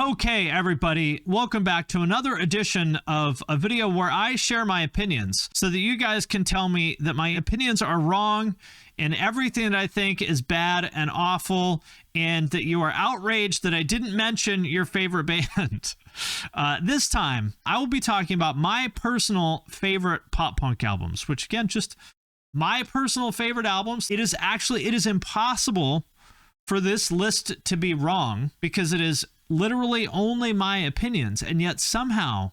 Okay, everybody, welcome back to another edition of a video where I share my opinions so that you guys can tell me that my opinions are wrong and everything that I think is bad and awful, and that you are outraged that I didn't mention your favorite band. This time, I will be talking about my personal favorite pop punk albums, which again, just my personal favorite albums. It is impossible for this list to be wrong because it is literally only my opinions, and yet somehow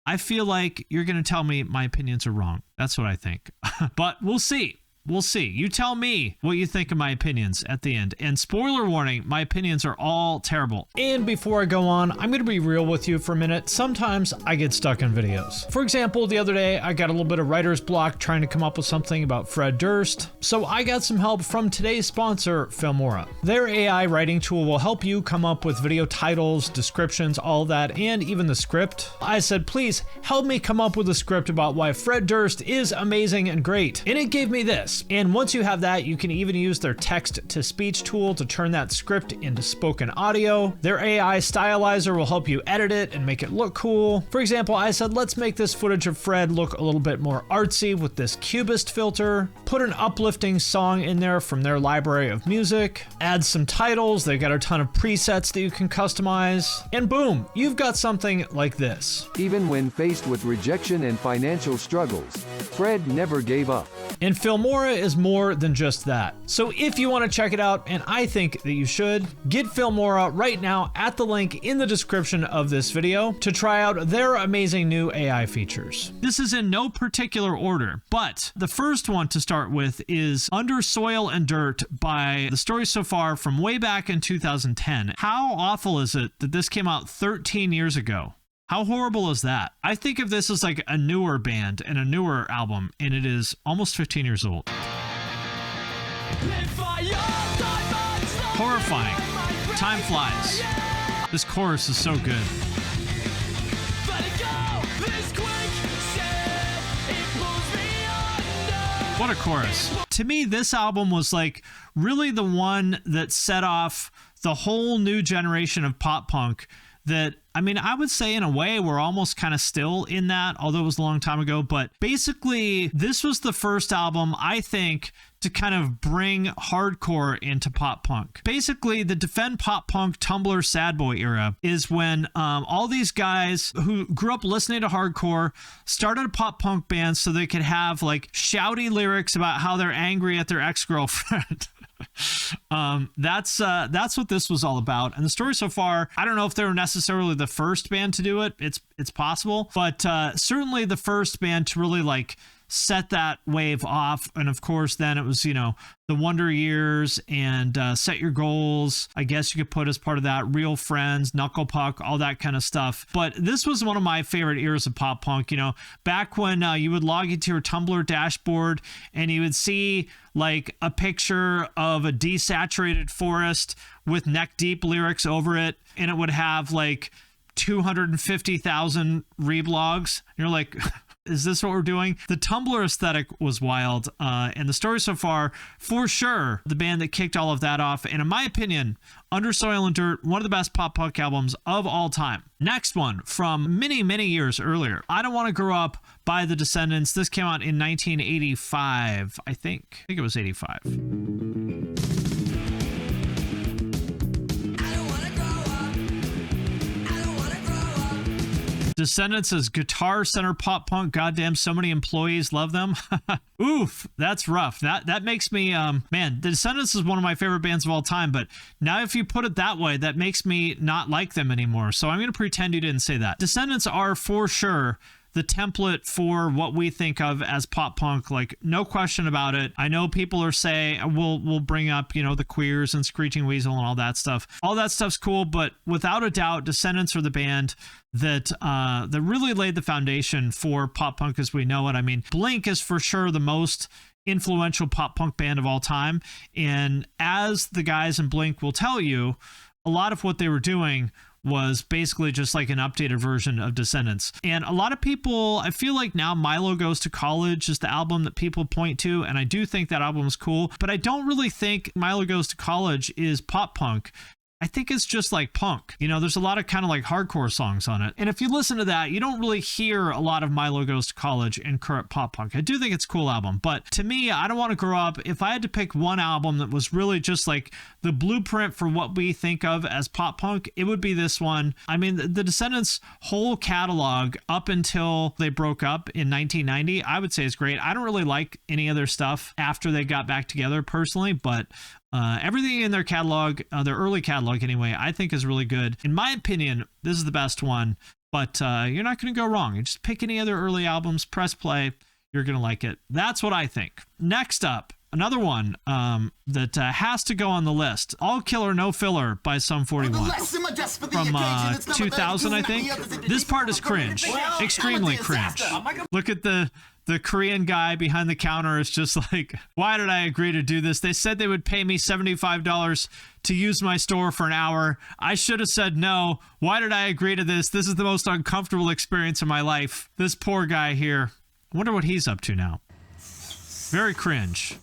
I feel like you're going to tell me my opinions are wrong. That's what I think. But we'll see. We'll see. You tell me what you think of my opinions at the end. And spoiler warning, my opinions are all terrible. And before I go on, I'm going to be real with you for a minute. Sometimes I get stuck in videos. For example, the other day, I got a little bit of writer's block trying to come up with something about Fred Durst. So I got some help from today's sponsor, Filmora. Their AI writing tool will help you come up with video titles, descriptions, all that, and even the script. I said, please help me come up with a script about why Fred Durst is amazing and great. And it gave me this. And once you have that, you can even use their text-to-speech tool to turn that script into spoken audio. Their AI stylizer will help you edit it and make it look cool. For example, I said, let's make this footage of Fred look a little bit more artsy with this cubist filter. Put an uplifting song in there from their library of music. Add some titles. They've got a ton of presets that you can customize. And boom, you've got something like this. Even when faced with rejection and financial struggles, Fred never gave up. And Filmora is more than just that. So if you want to check it out, and I think that you should, get Filmora right now at the link in the description of this video to try out their amazing new AI features. This is in no particular order, but the first one to start with is Under Soil and Dirt by The Story So Far from way back in 2010. How awful is it that this came out 13 years ago? How horrible is that? I think of this as like a newer band and a newer album, and it is almost 15 years old. Horrifying. Time flies. This chorus is so good. What a chorus. To me, this album was like really the one that set off the whole new generation of pop punk that, I mean, I would say in a way we're almost kind of still in that, although it was a long time ago. But basically, this was the first album, I think, to kind of bring hardcore into pop punk. Basically, the Defend Pop Punk Tumblr Sad Boy era is when all these guys who grew up listening to hardcore started a pop punk band so they could have like shouty lyrics about how they're angry at their ex-girlfriend. That's what this was all about. And The Story So Far, I don't know if they were necessarily the first band to do it. It's possible, but certainly the first band to really like set that wave off. And of course, then it was, you know, the Wonder Years and Set Your Goals. I guess you could put as part of that Real Friends, Knuckle Puck, all that kind of stuff. But this was one of my favorite eras of pop punk, you know, back when you would log into your Tumblr dashboard and you would see like a picture of a desaturated forest with neck deep lyrics over it. And it would have like 250,000 reblogs. And you're like, is this what we're doing? The Tumblr aesthetic was wild. And The Story So Far, for sure, the band that kicked all of that off. And in my opinion, Under Soil and Dirt, one of the best pop punk albums of all time. Next one from many, many years earlier. I Don't Want to Grow Up by The Descendents. This came out in 1985, I think. I think it was 85. Descendents is guitar center pop punk. Goddamn, so many employees love them. Oof, that's rough. That makes me, man, The Descendents is one of my favorite bands of all time, but now if you put it that way, that makes me not like them anymore. So I'm going to pretend you didn't say that. Descendents are for sure the template for what we think of as pop punk, like no question about it. I know people are saying we'll bring up, you know, the Queers and Screeching Weasel and all that stuff. All that stuff's cool, but without a doubt, Descendents are the band that really laid the foundation for pop punk as we know it. I mean, Blink is for sure the most influential pop punk band of all time, and as the guys in Blink will tell you, a lot of what they were doing was basically just like an updated version of Descendents. And a lot of people, I feel like now Milo Goes to College is the album that people point to, and I do think that album is cool, but I don't really think Milo Goes to College is pop punk. I think it's just like punk. You know, there's a lot of kind of like hardcore songs on it. And if you listen to that, you don't really hear a lot of Milo Goes to College and current pop punk. I do think it's a cool album, but to me, I don't want to grow up. If I had to pick one album that was really just like the blueprint for what we think of as pop punk, it would be this one. I mean, the Descendents' whole catalog up until they broke up in 1990, I would say is great. I don't really like any of their stuff after they got back together personally, but everything in their catalog, their early catalog anyway, I think is really good. In my opinion, this is the best one, but you're not going to go wrong. You just pick any other early albums, press play, you're going to like it. That's what I think. Next up, another one that has to go on the list, All Killer No Filler by Sum 41 from 2000, I think. This part is cringe, extremely cringe. Look at the Korean guy behind the counter is just like, why did I agree to do this? They said they would pay me $75 to use my store for an hour. I should have said no. Why did I agree to this? This is the most uncomfortable experience of my life. This poor guy here. I wonder what he's up to now. Very cringe.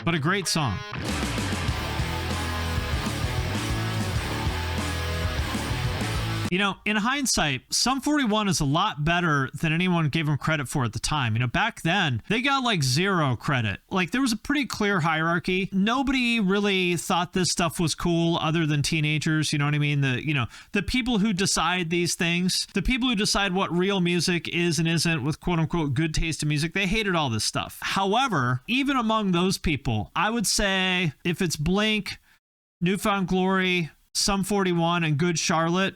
But a great song. You know, in hindsight, Sum 41 is a lot better than anyone gave them credit for at the time. You know, back then, they got like zero credit. Like, there was a pretty clear hierarchy. Nobody really thought this stuff was cool other than teenagers. You know what I mean? The people who decide these things, the people who decide what real music is and isn't with quote unquote good taste in music, they hated all this stuff. However, even among those people, I would say if it's Blink, New Found Glory, Sum 41, and Good Charlotte,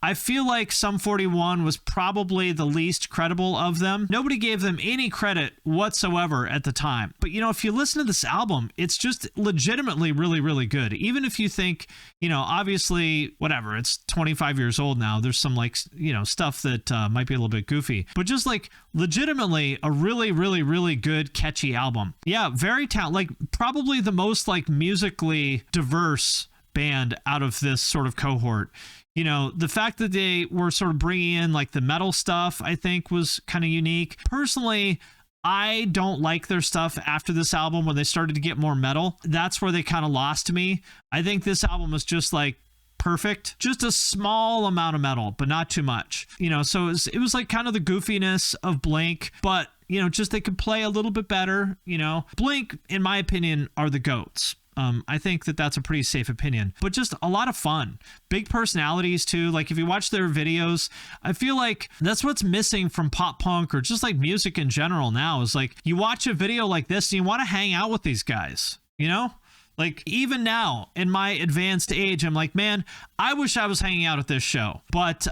I feel like Sum 41 was probably the least credible of them. Nobody gave them any credit whatsoever at the time. But, you know, if you listen to this album, it's just legitimately really, really good. Even if you think, you know, obviously, whatever, it's 25 years old now. There's some like, you know, stuff that might be a little bit goofy. But just like legitimately a really, really, really good, catchy album. Yeah, very talented. Like probably the most like musically diverse band out of this sort of cohort. You know, the fact that they were sort of bringing in like the metal stuff, I think was kind of unique. Personally, I don't like their stuff after this album when they started to get more metal. That's where they kind of lost me. I think this album was just like perfect, just a small amount of metal, but not too much. You know, so it was like kind of the goofiness of Blink, but you know, just they could play a little bit better. You know, Blink, in my opinion, are the GOATs. I think that that's a pretty safe opinion, but just a lot of fun. Big personalities too. Like if you watch their videos, I feel like that's what's missing from pop punk or just like music in general now is like you watch a video like this and you want to hang out with these guys, you know? Like even now in my advanced age, I'm like, man, I wish I was hanging out at this show. But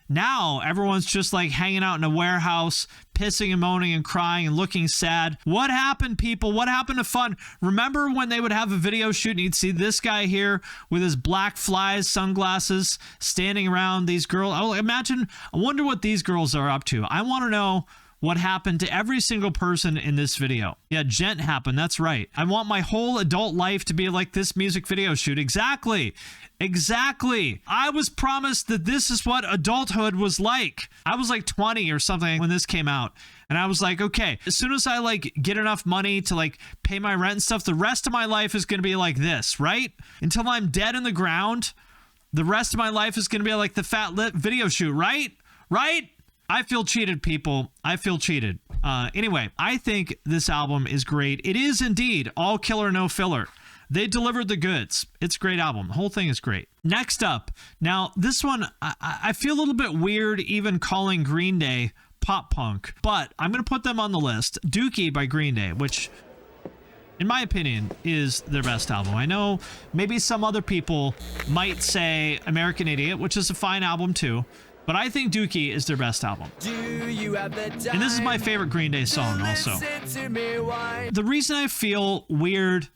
now everyone's just like hanging out in a warehouse, pissing and moaning and crying and looking sad. What happened, people? What happened to fun? Remember when they would have a video shoot and you'd see this guy here with his black flies sunglasses standing around these girls? I wonder what these girls are up to. I want to know what happened to every single person in this video. Yeah, gent happened. That's right. I want my whole adult life to be like this music video shoot. Exactly. I was promised that this is what adulthood was like. I was like 20 or something when this came out. And I was like, okay, as soon as I like get enough money to like pay my rent and stuff, the rest of my life is going to be like this, right? Until I'm dead in the ground, the rest of my life is going to be like the Fat Lit video shoot, right? Right? I feel cheated, people. I feel cheated. Anyway, I think this album is great. It is indeed all killer, no filler. They delivered the goods. It's a great album. The whole thing is great. Next up, now this one, I feel a little bit weird even calling Green Day pop punk, but I'm going to put them on the list. Dookie by Green Day, which in my opinion is their best album. I know maybe some other people might say American Idiot, which is a fine album too. But I think Dookie is their best album. And this is my favorite Green Day song also. The reason I feel weird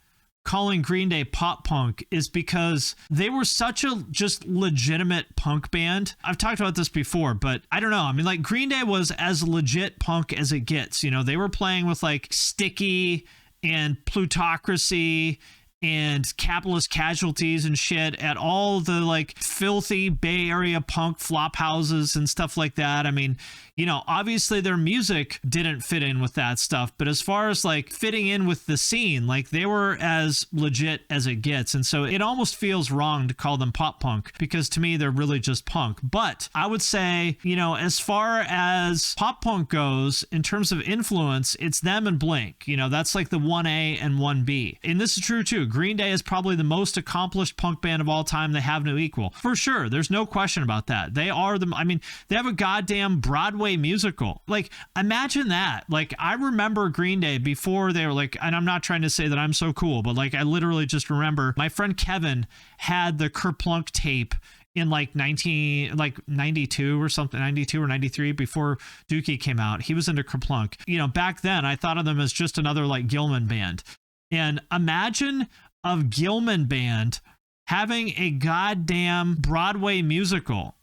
calling Green Day pop punk is because they were such a just legitimate punk band. I've talked about this before, but I don't know. I mean, like Green Day was as legit punk as it gets. You know, they were playing with like Sticky and Plutocracy and Capitalist Casualties and shit at all the like filthy Bay Area punk flop houses and stuff like that. I mean, You know, obviously their music didn't fit in with that stuff, but as far as like fitting in with the scene, like they were as legit as it gets. And so it almost feels wrong to call them pop punk, because to me, they're really just punk. But I would say, you know, as far as pop punk goes, in terms of influence, it's them and Blink. You know, that's like the 1A and 1B. And this is true too. Green Day is probably the most accomplished punk band of all time. They have no equal. For sure. There's no question about that. They are the, I mean, they have a goddamn Broadway musical. Like, imagine that. Like, I remember Green Day before they were like, and I'm not trying to say that I'm so cool, but like, I literally just remember my friend Kevin had the Kerplunk tape in like 92 or something, 92 or 93, before Dookie came out. He was into Kerplunk. You know, back then I thought of them as just another like Gilman band. And imagine a Gilman band having a goddamn Broadway musical.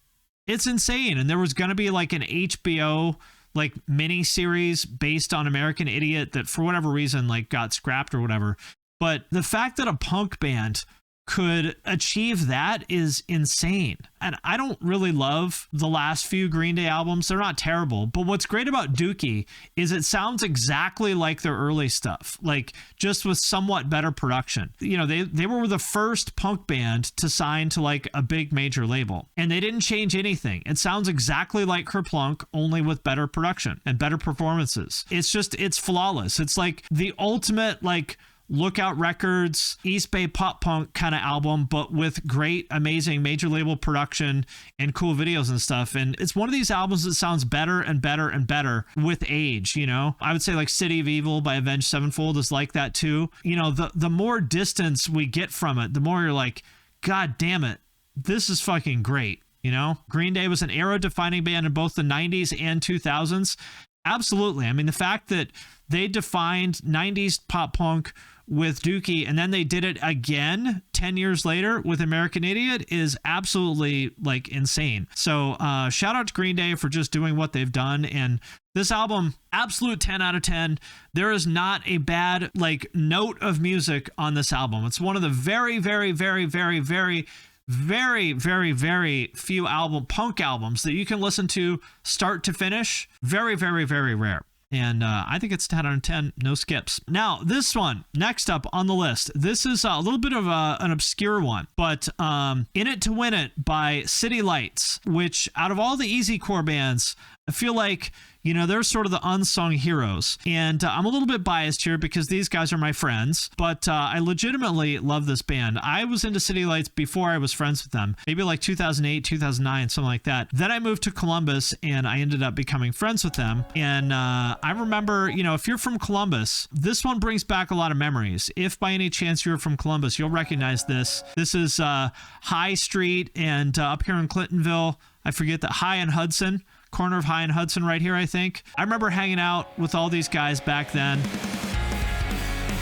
It's insane. And there was going to be like an HBO like mini series based on American Idiot that for whatever reason like got scrapped or whatever. But the fact that a punk band could achieve that is insane. And I don't really love the last few Green Day albums. They're not terrible. But what's great about Dookie is it sounds exactly like their early stuff, like just with somewhat better production. You know, they were the first punk band to sign to like a big major label, and they didn't change anything. It sounds exactly like Kerplunk, only with better production and better performances. It's flawless. It's like the ultimate like Lookout Records, East Bay pop punk kind of album, but with great, amazing major label production and cool videos and stuff. And it's one of these albums that sounds better and better and better with age, you know? I would say like City of Evil by Avenged Sevenfold is like that too. You know, the more distance we get from it, the more you're like, God damn it, this is fucking great. You know, Green Day was an era-defining band in both the 90s and 2000s. Absolutely. I mean, the fact that they defined 90s pop punk with Dookie and then they did it again 10 years later with American Idiot is absolutely like insane. So shout out to Green Day for just doing what they've done. And this album, absolute 10 out of 10. There is not a bad like note of music on this album. It's one of the very, very, very, very, very, very, very, very few punk albums that you can listen to start to finish. Very, very, very rare. And I think it's 10 out of 10, no skips. Now, this one, next up on the list. This is a little bit of an obscure one, but In It to Win It by City Lights, which out of all the easycore bands, I feel like, you know, they're sort of the unsung heroes. And I'm a little bit biased here because these guys are my friends, but I legitimately love this band. I was into City Lights before I was friends with them, maybe like 2008, 2009, something like that. Then I moved to Columbus and I ended up becoming friends with them. And I remember, you know, if you're from Columbus, this one brings back a lot of memories. If by any chance you're from Columbus, you'll recognize this. This is High Street and up here in Clintonville, I forget that, High and Hudson. Corner of High and Hudson right here, I think. I remember hanging out with all these guys back then.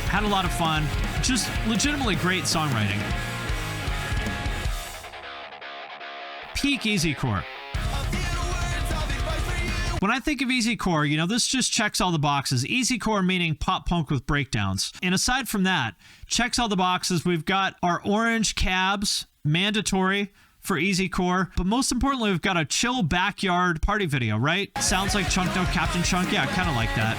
Had a lot of fun. Just legitimately great songwriting. Peak easycore. When I think of easycore, you know, this just checks all the boxes. Easycore meaning pop punk with breakdowns. And aside from that, checks all the boxes. We've got our orange cabs, mandatory for easycore, but most importantly, we've got a chill backyard party video, right? Sounds like Chunk No Captain Chunk. Yeah, kind of like that.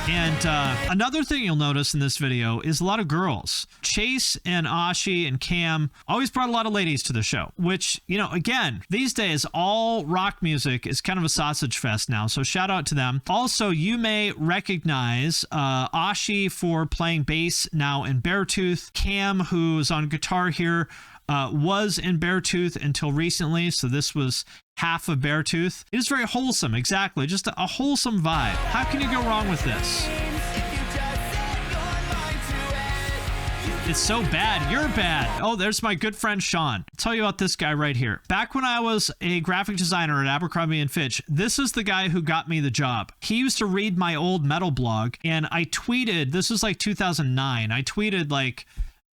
And another thing you'll notice in this video is a lot of girls. Chase and Ashi and Cam always brought a lot of ladies to the show, which, you know, again, these days, all rock music is kind of a sausage fest now. So shout out to them. Also, you may recognize Ashi for playing bass now in Beartooth. Cam, who's on guitar here, was in Beartooth until recently. So this was half of Beartooth. It is very wholesome. Exactly. Just a wholesome vibe. How can you go wrong with this? It's so bad. You're bad. Oh, there's my good friend Sean. I'll tell you about this guy right here. Back when I was a graphic designer at Abercrombie & Fitch, this is the guy who got me the job. He used to read my old metal blog, and I tweeted, this was like 2009. I tweeted like,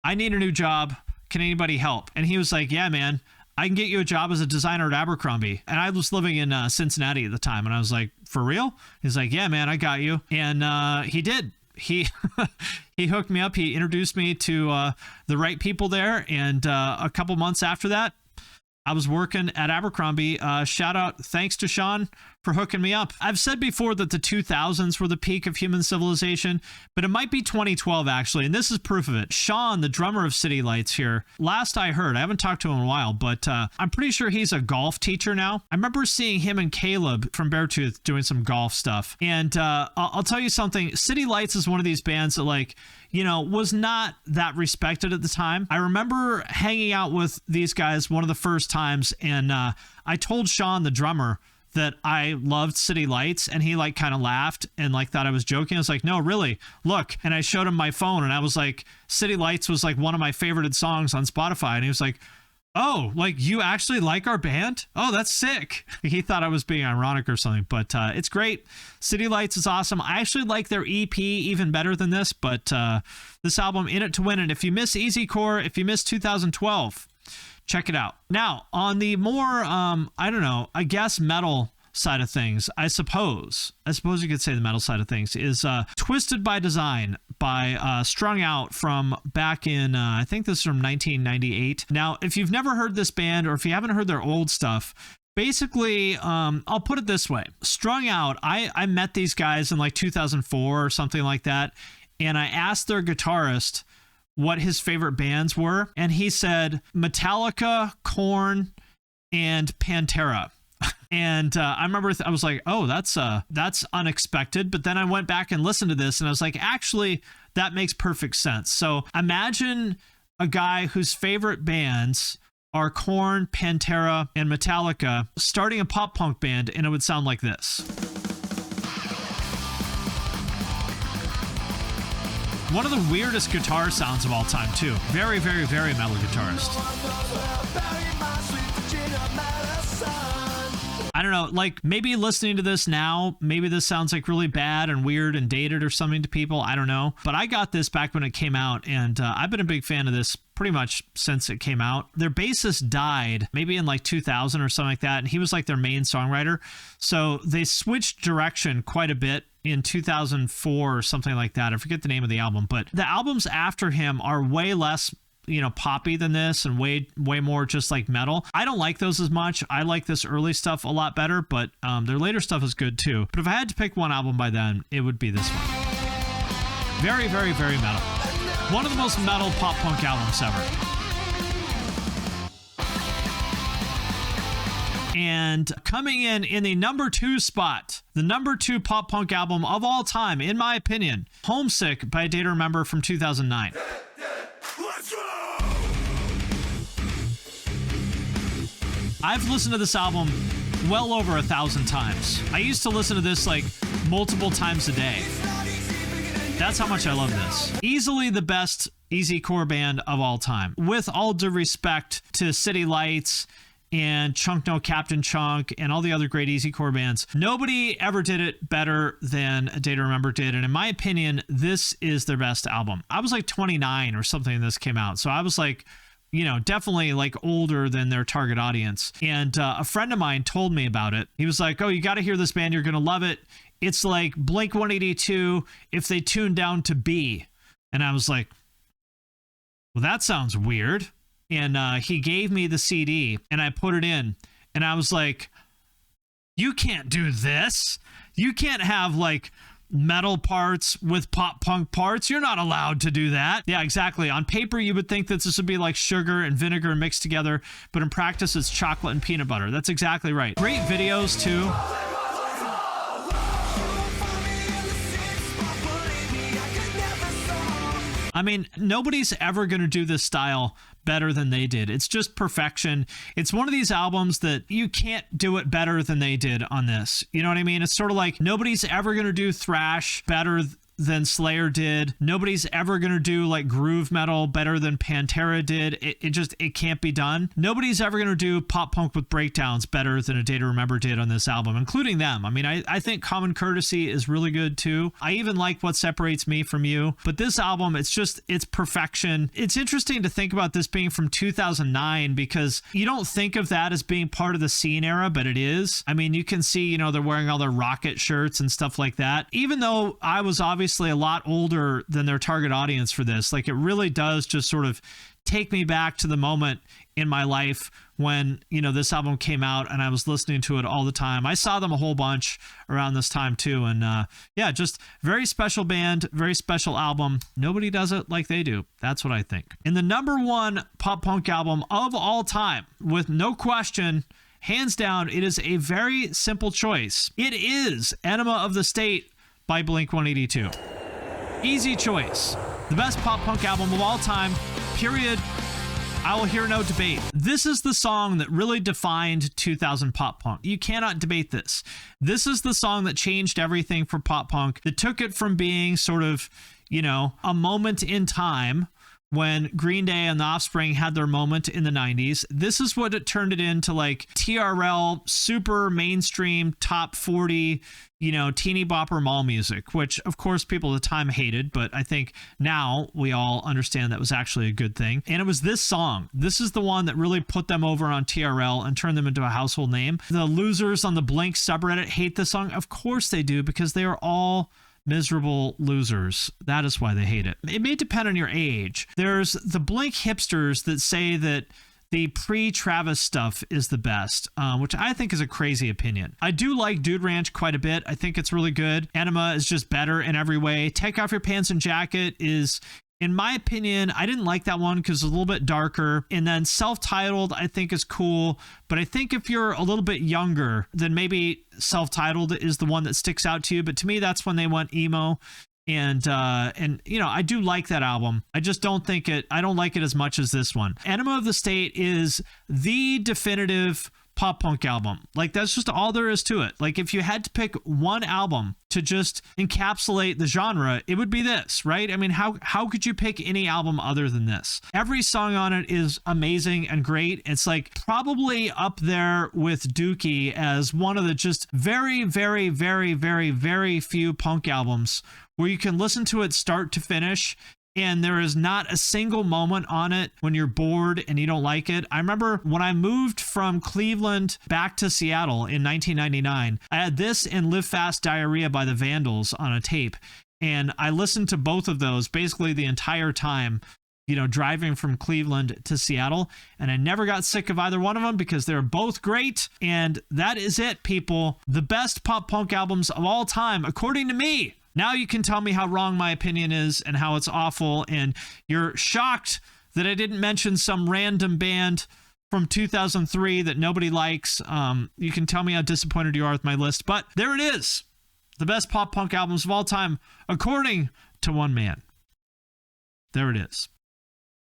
I need a new job. Can anybody help? And he was like, yeah, man, I can get you a job as a designer at Abercrombie. And I was living in Cincinnati at the time. And I was like, for real? He's like, yeah, man, I got you. And he did. He hooked me up. He introduced me to the right people there. And a couple months after that, I was working at Abercrombie. Shout out, thanks to Sean for hooking me up. I've said before that the 2000s were the peak of human civilization, but it might be 2012 actually, and this is proof of it. Sean, the drummer of City Lights here, last I heard, I haven't talked to him in a while, but I'm pretty sure he's a golf teacher now. I remember seeing him and Caleb from Beartooth doing some golf stuff, and I'll tell you something, City Lights is one of these bands that, like, you know, was not that respected at the time. I remember hanging out with these guys one of the first times, and I told Sean, the drummer, that I loved City Lights, and he like kind of laughed and like thought I was joking. I was like, no, really, look. And I showed him my phone, and I was like, City Lights was like one of my favorited songs on Spotify. And he was like, oh, like you actually like our band? Oh, that's sick. He thought I was being ironic or something, but it's great. City Lights is awesome. I actually like their EP even better than this, but this album, In It to Win It. If you miss Easy Core, if you miss 2012, check it out. Now, on the more, I don't know, I guess metal side of things, I suppose you could say the metal side of things is Twisted by Design by Strung Out from back in, I think this is from 1998. Now, if you've never heard this band, or if you haven't heard their old stuff, basically, I'll put it this way. Strung Out, I met these guys in like 2004 or something like that, and I asked their guitarist what his favorite bands were, and he said Metallica, Korn, and Pantera. And I remember I was like, oh, that's unexpected. But then I went back and listened to this, and I was like, actually, that makes perfect sense. So imagine a guy whose favorite bands are Korn, Pantera, and Metallica starting a pop punk band, and it would sound like this. One of the weirdest guitar sounds of all time, too. Very, very, very metal guitarist. I don't know, like maybe listening to this now, maybe this sounds like really bad and weird and dated or something to people. I don't know. But I got this back when it came out, and I've been a big fan of this pretty much since it came out. Their bassist died maybe in like 2000 or something like that, and he was like their main songwriter. So they switched direction quite a bit in 2004 or something like that. I forget the name of the album, but the albums after him are way less, you know, poppy than this, and way more just like metal. I don't like those as much. I like this early stuff a lot better, but their later stuff is good too. But if I had to pick one album by then, it would be this one. Very, very, very metal. One of the most metal pop punk albums ever. And coming in the number 2 spot, the number 2 pop punk album of all time, in my opinion, Homesick by A Day to Remember from 2009. Let's go! I've listened to this album well over 1,000 times. I used to listen to this like multiple times a day. That's how much I love this. Easily the best easy core band of all time. With all due respect to City Lights and Chunk No Captain Chunk and all the other great easy core bands, nobody ever did it better than A Day to Remember did. And in my opinion, this is their best album. I was like 29 or something when this came out. So I was like, you know, definitely like older than their target audience. And a friend of mine told me about it. He was like, oh, you got to hear this band. You're going to love it. It's like Blink 182 if they tuned down to B. And I was like, well, that sounds weird. And he gave me the CD, and I put it in, and I was like, you can't do this. You can't have like metal parts with pop punk parts. You're not allowed to do that. Yeah, exactly. On paper, you would think that this would be like sugar and vinegar mixed together, but in practice, it's chocolate and peanut butter. That's exactly right. Great videos, too. I mean, nobody's ever going to do this style better than they did. It's just perfection. It's one of these albums that you can't do it better than they did on this. You know what I mean? It's sort of like nobody's ever going to do thrash better than Slayer did. Nobody's ever going to do like groove metal better than Pantera did. It can't be done. Nobody's ever going to do pop punk with breakdowns better than A Day to Remember did on this album, including them. I mean, I think Common Courtesy is really good too. I even like What Separates Me From You, but this album, it's perfection. It's interesting to think about this being from 2009 because you don't think of that as being part of the scene era, but it is. I mean, you can see, you know, they're wearing all their rocket shirts and stuff like that. Even though I was obviously obviously a lot older than their target audience for this. Like, it really does just sort of take me back to the moment in my life when, you know, this album came out and I was listening to it all the time. I saw them a whole bunch around this time too. And yeah, just very special band, very special album. Nobody does it like they do. That's what I think. In the number one pop punk album of all time, with no question, hands down, it is a very simple choice. It is Enema of the State by Blink-182. Easy choice. The best pop punk album of all time, period. I will hear no debate. This is the song that really defined 2000 pop punk. You cannot debate this. This is the song that changed everything for pop punk, that took it from being sort of, you know, a moment in time when Green Day and The Offspring had their moment in the 90s. This is what it turned it into, like TRL, super mainstream, top 40, you know, teeny bopper mall music, which of course people at the time hated, but I think now we all understand that was actually a good thing. And it was this song. This is the one that really put them over on TRL and turned them into a household name. The losers on the Blink subreddit hate this song. Of course they do, because they are all miserable losers. That is why they hate it. It may depend on your age. There's the Blink hipsters that say that the pre-Travis stuff is the best, which I think is a crazy opinion. I do like Dude Ranch quite a bit. I think it's really good. Enema is just better in every way. Take Off Your Pants and Jacket is, in my opinion, I didn't like that one because it's a little bit darker. And then Self-Titled, I think, is cool. But I think if you're a little bit younger, then maybe Self-Titled is the one that sticks out to you. But to me, that's when they went emo. And you know, I do like that album. I just don't think I don't like it as much as this one. Enema of the State is the definitive pop punk album. Like, that's just all there is to it. Like, if you had to pick one album to just encapsulate the genre, it would be this, right? I mean, how could you pick any album other than this? Every song on it is amazing and great. It's like probably up there with Dookie as one of the just very, very, very, very, very few punk albums where you can listen to it start to finish and there is not a single moment on it when you're bored and you don't like it. I remember when I moved from Cleveland back to Seattle in 1999, I had this and Live Fast Diarrhea by the Vandals on a tape. And I listened to both of those basically the entire time, you know, driving from Cleveland to Seattle. And I never got sick of either one of them because they're both great. And that is it, people. The best pop punk albums of all time, according to me. Now you can tell me how wrong my opinion is and how it's awful, and you're shocked that I didn't mention some random band from 2003 that nobody likes. You can tell me how disappointed you are with my list, but there it is. The best pop punk albums of all time, according to one man. There it is.